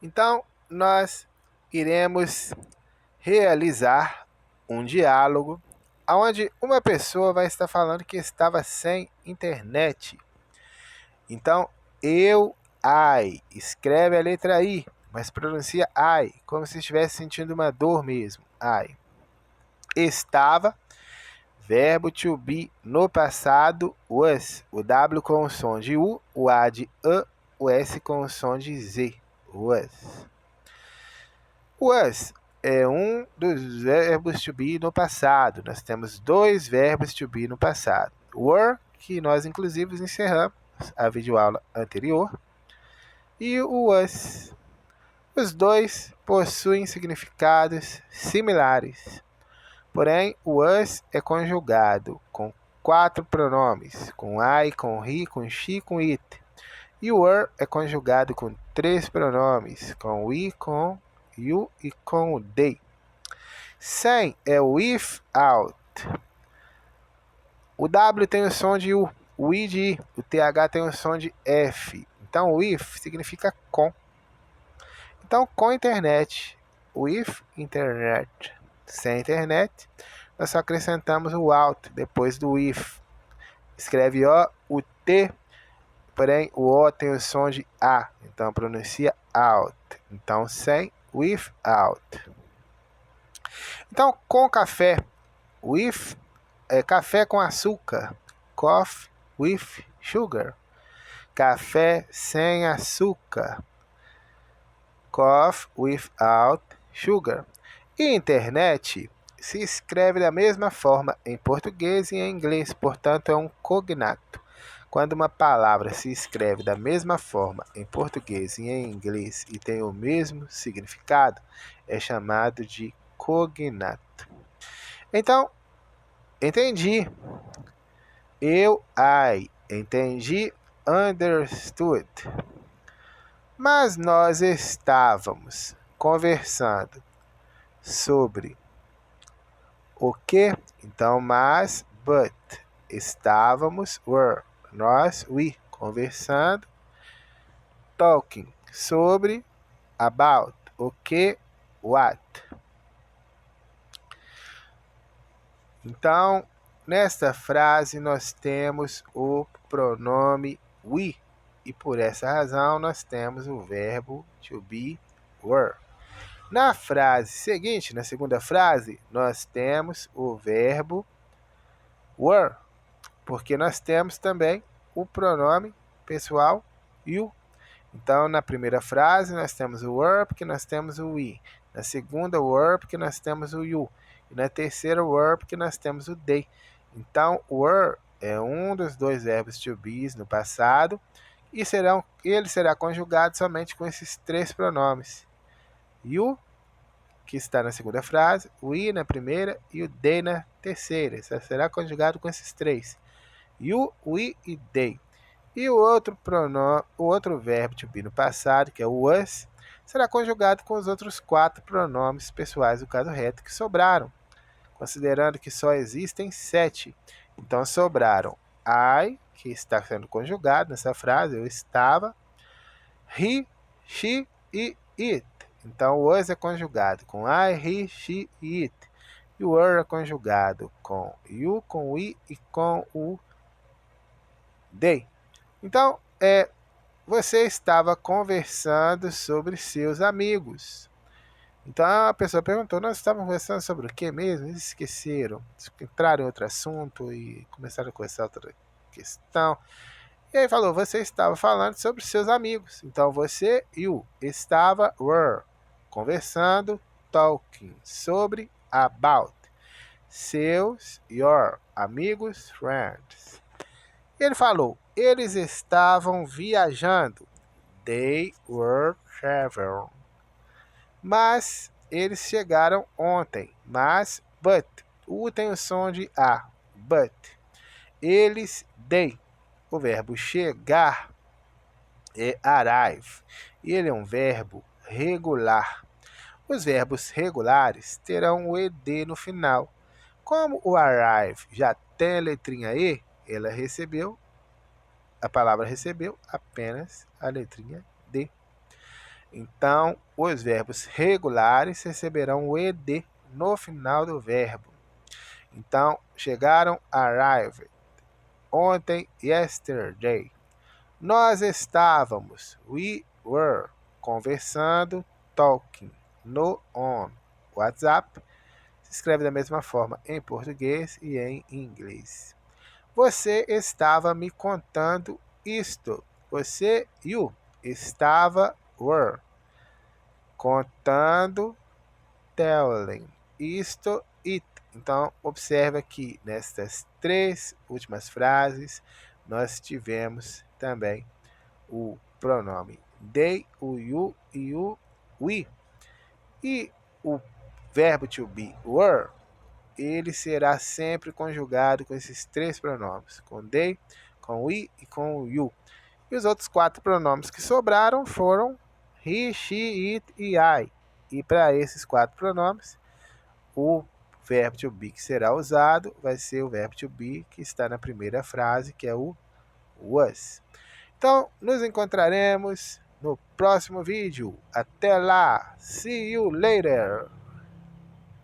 Então, nós iremos realizar um diálogo onde uma pessoa vai estar falando que estava sem internet. Então, escreve a letra I, mas pronuncia I, como se estivesse sentindo uma dor mesmo. I. Estava, verbo to be no passado, was. O W com o som de U, o A de A, o S com o som de Z. Was. Was é um dos verbos to be no passado. Nós temos dois verbos to be no passado. Were, que nós inclusive encerramos a videoaula anterior, e o was. Os dois possuem significados similares. Porém, o was é conjugado com 4 pronomes, com I, com he, com she, com it. E o were é conjugado com 3 pronomes, com we, com you e com o they. Sem é without. O W tem o som de U, o I de I, o TH tem o som de F. Então, with significa com. Então, com internet, with internet. Sem internet, nós só acrescentamos o out depois do with. Escreve o T, porém o O tem o som de A, então pronuncia out. Então, sem, without. Então, com café, with é café com açúcar, coffee with sugar. Café sem açúcar, coffee without sugar. E internet se escreve da mesma forma em português e em inglês, portanto é um cognato. Quando uma palavra se escreve da mesma forma em português e em inglês e tem o mesmo significado, é chamado de cognato. Então, entendi. I. Entendi. Understood. Mas nós estávamos conversando sobre o que? Então, mas, but. Estávamos, were. Nós, we. Conversando. Talking. Sobre. About. O que? What. Então, nesta frase nós temos o pronome we. E por essa razão nós temos o verbo to be, were. Na frase seguinte, na segunda frase, nós temos o verbo were, porque nós temos também o pronome pessoal you. Então, na primeira frase, nós temos o were, porque nós temos o we. Na segunda, were, porque nós temos o you. E na terceira, were, porque nós temos o they. Então, were é um dos dois verbos to be no passado, e ele será conjugado somente com esses 3 pronomes. You, que está na segunda frase, o we na primeira e o they na terceira. Isso será conjugado com esses 3. You, we e they. E o outro verbo to be no passado, que é o was, será conjugado com os outros 4 pronomes pessoais do caso reto que sobraram, considerando que só existem 7. Então, sobraram I, que está sendo conjugado nessa frase, eu estava, he, she e it. Então, o was é conjugado com I, he, she e it. E o were é conjugado com you, com we e com o they. Então, você estava conversando sobre seus amigos. Então, a pessoa perguntou, nós estávamos conversando sobre o que mesmo? Eles esqueceram, entraram em outro assunto e começaram a conversar outra questão. E aí falou, você estava falando sobre seus amigos. Então, você, you, estava, were, conversando, talking, sobre, about, seus, your, amigos, friends. Ele falou, eles estavam viajando. They were traveling. Mas eles chegaram ontem. Mas, but. O tem o som de A. But. Eles, they. O verbo chegar é arrive. Ele é um verbo regular. Os verbos regulares terão o ED no final. Como o arrive já tem a letrinha E, a palavra recebeu apenas a letrinha D. Então, os verbos regulares receberão o ed no final do verbo. Então, chegaram, arrived. Ontem, yesterday. Nós estávamos, we were, conversando, talking, no on. WhatsApp se escreve da mesma forma em português e em inglês. Você estava me contando isto. Você, you, estava, were, contando, telling, isto, it. Então, observa que nestas três últimas frases nós tivemos também o pronome they, o you e o we. E o verbo to be, were, ele será sempre conjugado com esses três pronomes, com they, com we e com o you. E os outros quatro pronomes que sobraram foram he, she, it e I. E para esses quatro pronomes, o verbo to be que será usado vai ser o verbo to be que está na primeira frase, que é o was. Então, nos encontraremos no próximo vídeo. Até lá! See you later!